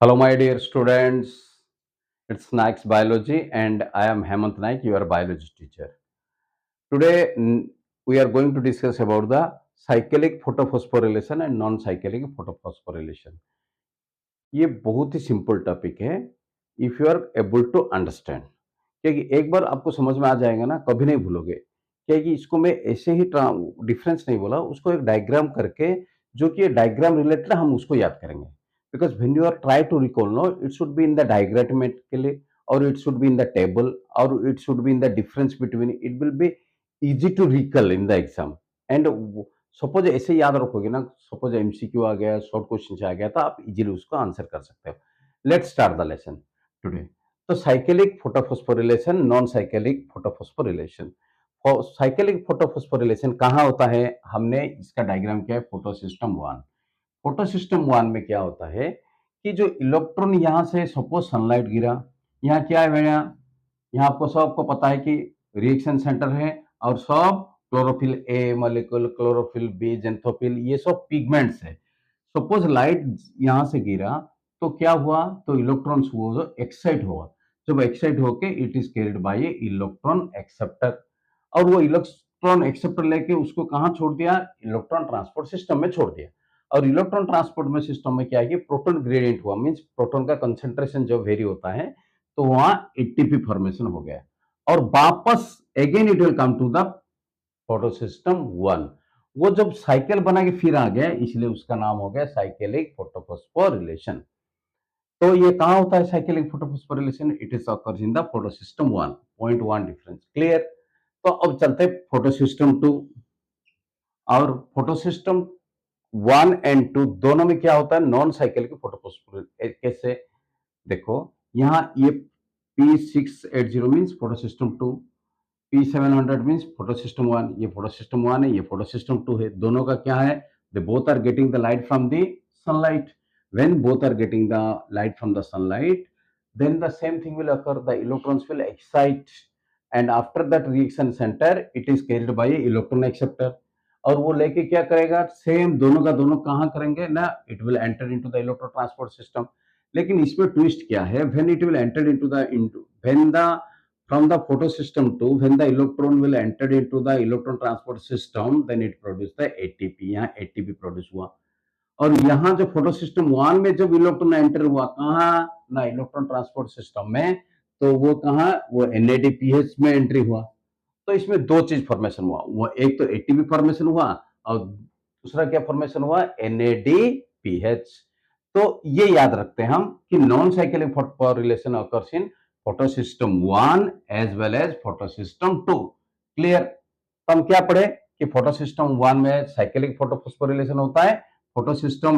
Hello, my dear students. It's Naik's Biology, and I am Hemant Naik, your biology teacher. Today, we are going to discuss about the cyclic photophosphorylation and non-cyclic photophosphorylation. ये बहुत ही simple topic है if you are able to understand. क्योंकि एक बार आपको समझ में आ जाएगा ना, कभी नहीं भूलोगे। क्योंकि इसको मैं ऐसे ही डिफरेंस नहीं बोला, उसको एक डायग्राम करके, जो कि डायग्राम रिलेटेड हम उसको याद करेंगे। Because when you are try to recall, no, it should be in the diagrammatically, और it should be in the table, और it should be in the difference between, it will be easy to recall in the exam. And suppose ऐसे याद रखोगे ना, suppose MCQ आ गया, short question आ गया, तो आप इजीली उसको आंसर कर सकते हो। Let's start the lesson today. तो cyclic photophosphorylation, non cyclic photophosphorylation. Cyclic photophosphorylation कहाँ होता है? हमने इसका डायग्राम किया है फोटोसिस्टम वन। फोटोसिस्टम वन में क्या होता है कि जो इलेक्ट्रॉन यहाँ से सपोज सनलाइट गिरा, यहाँ क्या है भैया, यहाँ आपको सबको पता है कि रिएक्शन सेंटर है, और सब chlorophyll A molecule, chlorophyll B, xanthophyll, ये सब पिगमेंट्स है। सपोज लाइट यहाँ से गिरा, तो क्या हुआ, तो इलेक्ट्रॉन्स वो एक्साइट हुआ। जब एक्साइट होके it is carried by A electron acceptor, और वो इलेक्ट्रॉन एक्सेप्टर लेके उसको कहाँ छोड़ दिया? इलेक्ट्रॉन ट्रांसपोर्ट सिस्टम में छोड़ दिया। और इलेक्ट्रॉन ट्रांसपोर्ट में सिस्टम में क्या है कि प्रोटॉन ग्रेडियंट हुआ, मींस प्रोटॉन का कंसंट्रेशन जब वेरी होता है, तो वहां एटीपी फॉर्मेशन हो गया, और वापस again it will come to the photosystem one. वो जब साइकिल बना के फिर आ गया, इसलिए उसका नाम हो गया साइक्लिक फोटोफॉस्फोरिलेशन। तो ये कहाँ होता है cyclic photophosphorylation? It is occurs in the photosystem one. Point one difference clear. तो अब चलते हैं फोटोसिस्टम टू। और फोटोसिस्टम वन एंड टू दोनों में क्या होता है? Non cyclic photophosphorylation. कैसे? देखो, यहाँ ये P680 means photosystem two, P700 means photosystem one. ये फोटोसिस्टम वन है, ये फोटोसिस्टम टू है। दोनों का क्या है? They both are getting the light from the sunlight. When both are getting the light from the sunlight, then the same thing will occur. The electrons will excite, and after that reaction center, it is carried by a electron acceptor. और वो लेके क्या करेगा? Same दोनों का दोनों कहाँ करेंगे ना? It will enter into the electron transport system. लेकिन इसमें ट्विस्ट क्या है? When it will enter into the when the from the photosystem 2, when the electron will enter into the electron transport system, then it produce the ATP। यहाँ ATP produce हुआ। और यहाँ जो photosystem one में जब electron enter हुआ, कहाँ ना? इलेक्ट्रॉन ट्रांसपोर्ट सिस्टम में। तो वो कहाँ? वो NADPH में एंट्री हुआ। तो इसमें दो चीज फॉर्मेशन हुआ, वो एक तो एटीपी फॉर्मेशन हुआ, और दूसरा क्या फॉर्मेशन हुआ? NADPH। तो ये याद रखते हैं हम कि non cyclic photophosphorylation occurs in photosystem one as well as photosystem two. Clear. तो हम क्या पढ़े कि फोटोसिस्टम वन में साइक्लिक फोटोफॉस्फोरिलेशन होता है, फोटोसिस्टम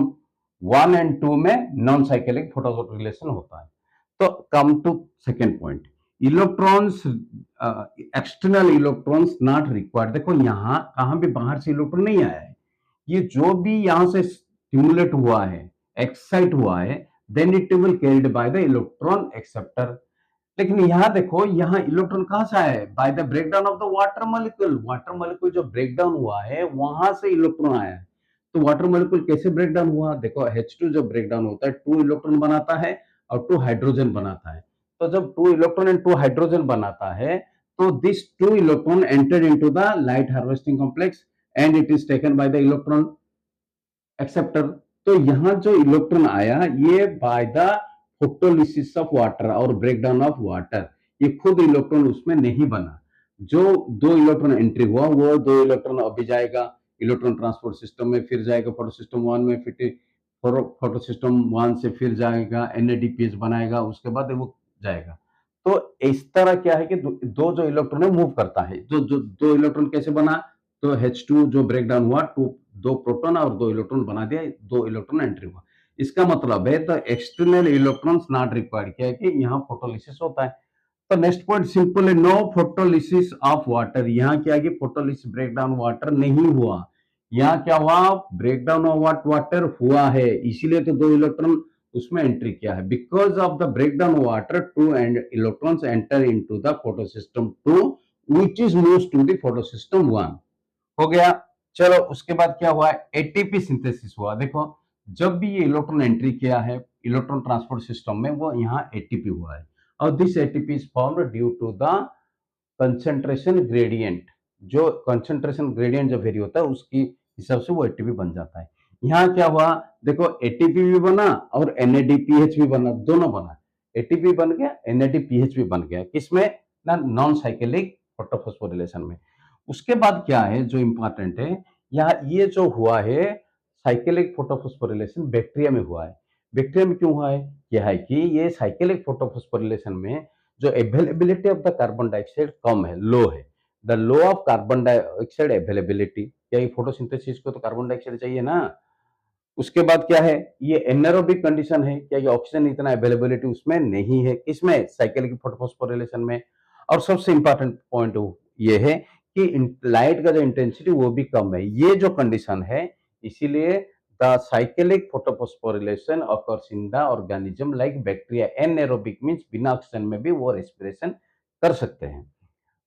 वन एंड टू में नॉन साइक्लिक फोटोफॉस्फोरिलेशन होता है। तो come to second point, electrons, external electrons not required. देखो यहाँ कहाँ भी बाहर से इलेक्ट्रॉन नहीं आया है, ये जो भी यहाँ से स्टिमुलेट हुआ है, एक्साइट हुआ है, then it will carried by the electron acceptor. लेकिन यहाँ देखो, यहाँ इलेक्ट्रॉन कहाँ से आया है? By the breakdown of the water molecule. Water molecule जो ब्रेकडाउन हुआ है, वहां से इलेक्ट्रॉन आया है। तो वाटर मॉलिक्यूल कैसे ब्रेकडाउन हुआ? देखो, H2 जब ब्रेकडाउन होता है, 2 इलेक्ट्रॉन बनाता है और 2 हाइड्रोजन बनाता है। तो जब 2 इलेक्ट्रॉन एंड 2 हाइड्रोजन बनाता है, तो this 2 electron enter into the light harvesting complex, and it is taken by the electron acceptor. तो यहाँ जो इलेक्ट्रॉन आया, ये by the photolysis of water और ब्रेकडाउन ऑफ वाटर, ये खुद इलेक्ट्रॉन उसमें नहीं बना। जो 2 इलेक्ट्रॉन एंट्री हुआ, वो 2 इलेक्ट्रॉन अभी जाएगा इलेक्ट्रॉन ट्रांसपोर्ट सिस्टम में, फिर जाएगा फोटोसिस्टम वन में, फिर फोटोसिस्टम वन से फिर जाएगा NADPH बनाएगा, उसके बाद वो जाएगा। तो इस तरह क्या है कि दो जो इलेक्ट्रॉन है मूव करता है। जो जो 2 इलेक्ट्रॉन कैसे बना? तो H2 जो ब्रेकडाउन हुआ, 2 प्रोटॉन और 2 इलेक्ट्रॉन बना दिया, 2 इलेक्ट्रॉन एंट्री हुआ। इसका मतलब है the external electrons not required. क्या है कि यहाँ फोटोलिसिस होता है। तो नेक्स्ट पॉइंट सिंपल है, नो फोटोलिसिस ऑफ वाटर। यहाँ क्या है कि फोटोलिसिस ब्रेकडाउन वाटर नहीं हुआ। यहाँ क्या हुआ? ब्रेकडाउन ऑफ वाटर हुआ है, इसीलिए तो 2 इलेक्ट्रॉन उसमें एंट्री किया है। Because of the breakdown water, 2 and electrons enter into the photosystem 2, which is moves to the photosystem 1। हो गया। चलो, उसके बाद क्या हुआ? एटीपी सिंथेसिस हुआ। देखो, जब भी ये इलेक्ट्रॉन एंट्री किया है, इलेक्ट्रॉन ट्रांसपोर्ट सिस्टम में वो यहाँ एटीपी हुआ है और this ATP is formed due to the concentration gradient. जो कंसंट्रेशन ग्रेडियंट जो वेरी होता है उसकी हिसाब से वो एटीपी बन जाता है। यहाँ क्या हुआ, देखो एटीपी भी बना और एनएडीपीएच भी बना, दोनों बना। एटीपी बन गया, एनएडीपीएच भी बन गया, किसमें ना, नॉन साइक्लिक फोटोफॉस्फोरिलेशन में। उसके बाद क्या है जो इंपॉर्टेंट है, यहाँ ये जो हुआ है साइक्लिक फोटोफॉस्फोरिलेशन बैक्टीरिया में हुआ है। बैक्टीरिया में क्यों हुआ है, यह है कि ये साइक्लिक फोटोफॉस्फोरिलेशन में जो availability of the carbon dioxide कम है, लो है। The low of carbon dioxide availability, क्या ये फोटोसिंथेसिस को तो कार्बन डाइऑक्साइड चाहिए ना। उसके बाद क्या है, ये एनारोबिक कंडीशन है, क्या ये ऑक्सीजन इतना अवेलेबिलिटी उसमें नहीं है, इसमें साइक्लिक फोटोफॉस्फोरिलेशन में। और सबसे इंपॉर्टेंट पॉइंट ये है कि लाइट का जो इंटेंसिटी वो भी कम है, ये जो कंडीशन है, इसीलिए the cyclic photophosphorylation occurs in the organism like bacteria. Anaerobic means बिना ऑक्सीजन में भी वो रेस्पिरेशन कर सकते हैं।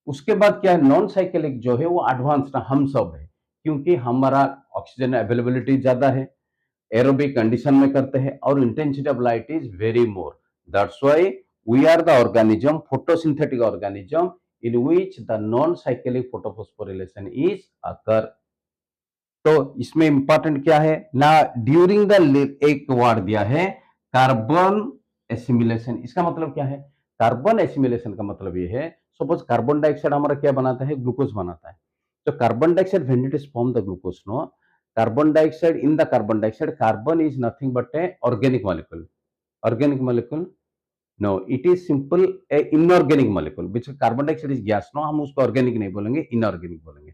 उसके बाद क्या है, नॉन साइक्लिक जो है वो एडवांस हम सब है, क्योंकि हमारा ऑक्सीजन अवेलेबिलिटी ज्यादा है, एरोबिक कंडीशन में करते हैं और intensity of light is very more. That's why we are the organism, photosynthetic organism in which the non cyclic photophosphorylation is occur. तो इसमें इंपॉर्टेंट क्या है ना, ड्यूरिंग द, एक वर्ड दिया है कार्बन एसिमिलेशन। इसका मतलब क्या है, कार्बन एसिमिलेशन का मतलब ये है, सपोज कार्बन डाइऑक्साइड हमारा क्या बनाता है, ग्लूकोज बनाता है। तो carbon dioxide when it is form the glucose, no, carbon dioxide, in the carbon dioxide, carbon is nothing but a organic molecule. Organic molecule, no, it is simple a inorganic molecule, which carbon dioxide is gas, no, हम उसको organic नहीं बोलेंगे, inorganic बोलेंगे।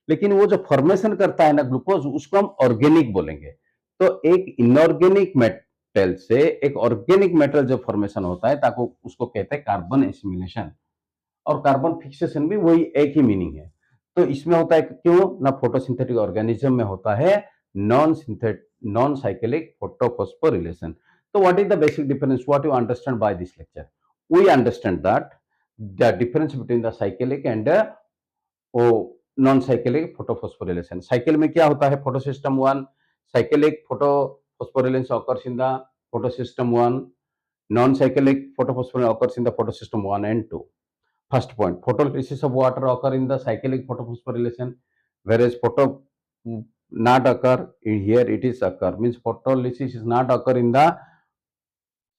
लेकिन वो जो formation करता है ना ग्लूकोज, उसको हम ऑर्गेनिक बोलेंगे। तो एक इनऑर्गेनिक मेटल से एक ऑर्गेनिक मेटल जो फॉर्मेशन होता है, ताकि उसको कहते हैं कार्बन एसिमिलेशन। और कार्बन फिक्सेशन भी वही एक ही मीनिंग है। तो इसमें होता है क्यों ना, फोटोसिंथेटिक ऑर्गेनिज्म में होता है नॉन साइक्लिक फोटोफॉस्फोरिलेशन। तो what is the basic difference, what you understand by this lecture, we understand that the difference between the cyclic and non cyclic photophosphorylation. Cycle में क्या होता है, photosystem 1, cyclic photophosphorylation occurs in the photosystem 1, non-cyclic photophosphorylations occurs in the photosystem 1 and 2. First point, photolysis of water occur in the cyclic photophosphorylation, whereas photo not occur in here, it is occur, means photolysis is not occur in the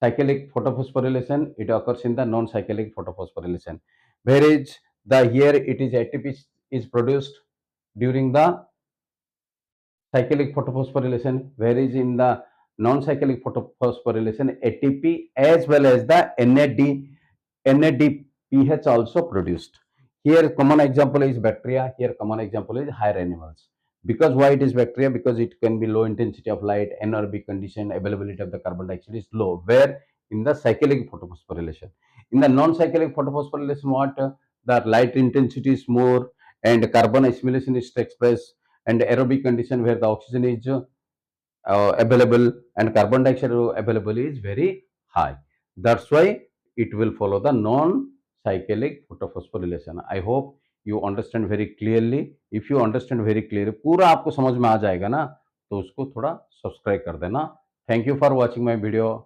cyclic photophosphorylation, it occurs in the non-cyclic photophosphorylation. Whereas the here it is ATP is produced during the cyclic photophosphorylation, whereas in the non-cyclic photophosphorylation ATP as well as the NADPH also produced. Here common example is bacteria, here common example is higher animals. Because why it is bacteria, because it can be low intensity of light, anaerobic condition, availability of the carbon dioxide is low, where in the cyclic photophosphorylation. In the non-cyclic photophosphorylation, what the light intensity is more and carbon assimilation is takes place, and aerobic condition where the oxygen is available and carbon dioxide available is very high. That's why it will follow the non-cyclic photophosphorylation. I hope you understand very clearly. If you understand very clearly, पूरा आपको समझ में आ जाएगा ना, तो उसको थोड़ा subscribe कर देना। Thank you for watching my video.